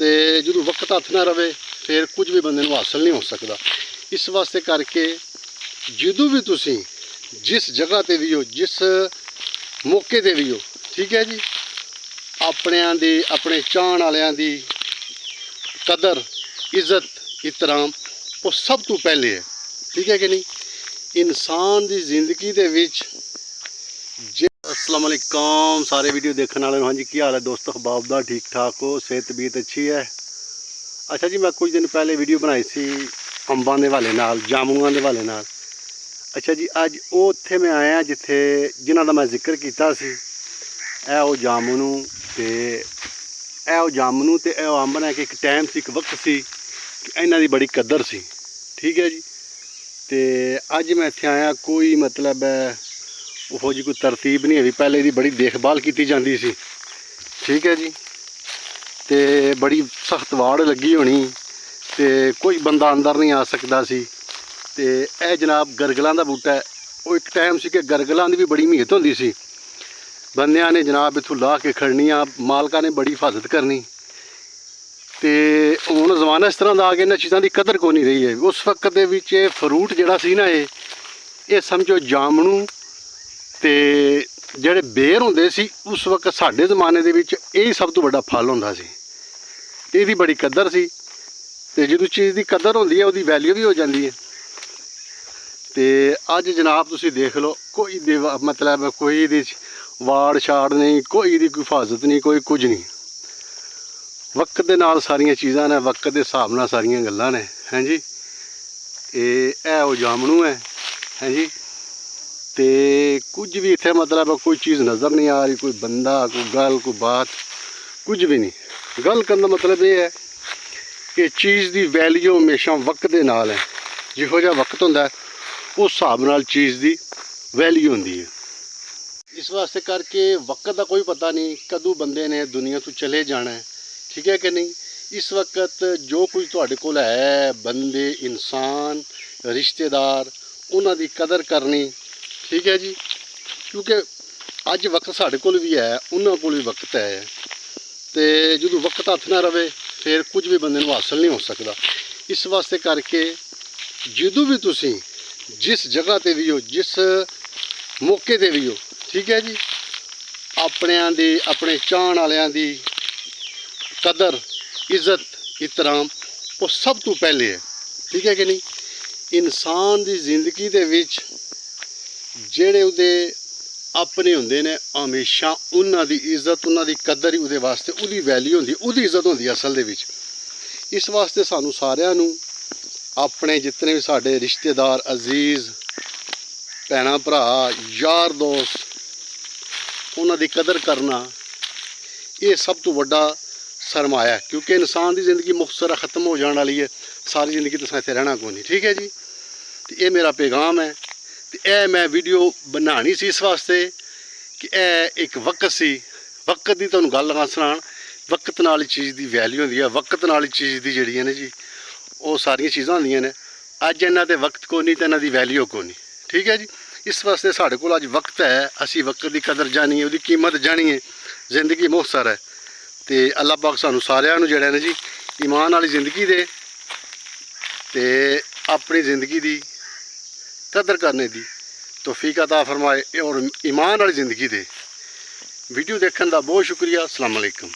तो जो वक्त हथ ना रहे फिर कुछ भी बंदे नूं हासिल नहीं हो सकता। इस वास्ते करके जो भी तुसी जिस जगह ते भी हो, जिस मौके ते भी हो, ठीक है जी, अपनियां दी अपने चाहण वालियां दी कदर इज्जत एहतराम वो सब तो पहले है, ठीक है कि नहीं। इंसान की जिंदगी दे विच अस्सलाम वालेकुम सारे वीडियो देखने वाले। हाँ जी, की हाल है दोस्तों, बाप दा ठीक ठाक हो, सेहत तबीयत अच्छी है। अच्छा जी, मैं कुछ दिन पहले वीडियो बनाई सी अंबां दे हवाले नाल, जामुआं दे हवाले नाल। अच्छा जी, अज उत्थे मैं आया जिथे जिन्हां दा मैं जिक्र कीता सी। ऐ ओ जामुनू ते ऐ ओ जामुनू ते ऐ ओ अंब ने कि एक टाइम सी, एक वक्त सी कि इन्हां दी बड़ी कदर सी, ठीक है जी। ते अज मैं इत्थे आया, कोई मतलब वो जी कोई तरतीब नहीं है, पहले दी बड़ी देखभाल की जाती सी, ठीक है जी। ते बड़ी सख्त वाड़ लगी होनी ते कोई बंदा अंदर नहीं आ सकता सी। ते ए जनाब गरगलों का बूटा है। वो एक टाइम सी कि गरगलों की भी बड़ी मीहत होंदी सी, बंदियां ने जनाब इत्थों ला के खड़नियां, मालका ने बड़ी हिफाजत करनी। तो हुण जमाना इस तरह का आ गया, इन्हां चीज़ों की कदर को नहीं रही है। उस वक्त दे विच फ्रूट जिहड़ा सी ना, ये समझो जामनू ते जेहड़े बेर होंदे सी उस वक्त साडे जमाने दे विच यही सब तो बड़ा फल होंदा सी। इहदी बड़ी कदर सी ते जो चीज़ की कदर होंदी है उसकी वैल्यू भी हो जाती है। तो अज जनाब तुसीं देख लो, कोई मतलब कोई इहदे वाड़ छाड़ नहीं, कोई इहदी कोई हिफाजत नहीं, कोई कुछ नहीं। वक्त दे नाल सारियां चीज़ां ने, वक्त के हिसाब नाल सारियां गल्लां ने, हैं जी। ये ओ जामनू है जी। तो कुछ भी इत्थे मतलब कोई चीज़ नज़र नहीं आ रही, कोई बंदा, कोई गल, कोई बात, कुछ भी नहीं। गल करने का मतलब ये है कि चीज़ की वैल्यू हमेशा वक्त के नाल है। जिहो जिहा वक्त होंदा है उस हिसाब नाल चीज़ की वैल्यू होंदी है। इस वास्ते करके वक्त का कोई पता नहीं कदों बंदे ने दुनिया तो चले जाना है, ठीक है कि नहीं। इस वक्त जो कुछ तुहाडे कोल है, बंदे, इंसान, रिश्तेदार, उन्हां दी कदर करनी, ठीक है जी। क्योंकि अज वक्त साढ़े कोल भी है, उन्होंने कोल भी वक्त है। तो जो वक्त हथ ना रहे फिर कुछ भी बंदे नूं हासिल नहीं हो सकता। इस वास्ते करके जो भी तुसी जिस जगह ते भी हो, जिस मौके ते भी हो, ठीक है जी, अपनियां दी अपने चाहण वालियां दी कदर इज्जत एहतराम वो सब तो पहले है, ठीक है कि नहीं। इंसान की जिंदगी दे विच जेड़े उहदे अपने होंदे ने, हमेशा उन्हां दी इज्जत, उन्हां दी कदर ही उहदे वास्ते, उहदी वैल्यू होंदी, उहदी इज्जत होंदी असल दे विच। इस वास्ते सानू सारिआं नूं अपने जितने भी साडे रिश्तेदार, अजीज़, भैणां भरा, यार दोस्त, उन्हां दी कदर करना ये सब तो वड्डा सरमाया है। क्योंकि इंसान की जिंदगी मुख्तसर ख़त्म हो जाने वाली है, सारी जिंदगी तो इत्थे रहना कोई नहीं, ठीक है जी। तो ये मेरा पैगाम है। तो यह मैं वीडियो बनानी सी इस वास्ते कि यह एक वक्त सी, वक्त की तुहानूं गल लगा सुनाण। वक्त नाल चीज़ की वैल्यू होंदी है, वक्त नाल चीज़ की जिहड़ियां ने जी वो सारियां चीज़ां होंदियां ने। अज इन्हां ते वक्त कोई नहीं तो इन्हां दी वैल्यू कोई नहीं, ठीक है जी। इस वास्ते साढ़े कोल अज वक्त है, असी वक्त की कदर जानिए, उसकी कीमत जानिए। जिंदगी मुख्तसर है। तो अल्लाह पाक सानू सारिआं नूं जिहड़ा ने जी ईमान वाली जिंदगी दे ते अपनी जिंदगी की कदर करने की तौफीक अता फरमाए और ईमान वाली जिंदगी दे। वीडियो देखने का बहुत शुक्रिया। अस्सलाम वालेकुम।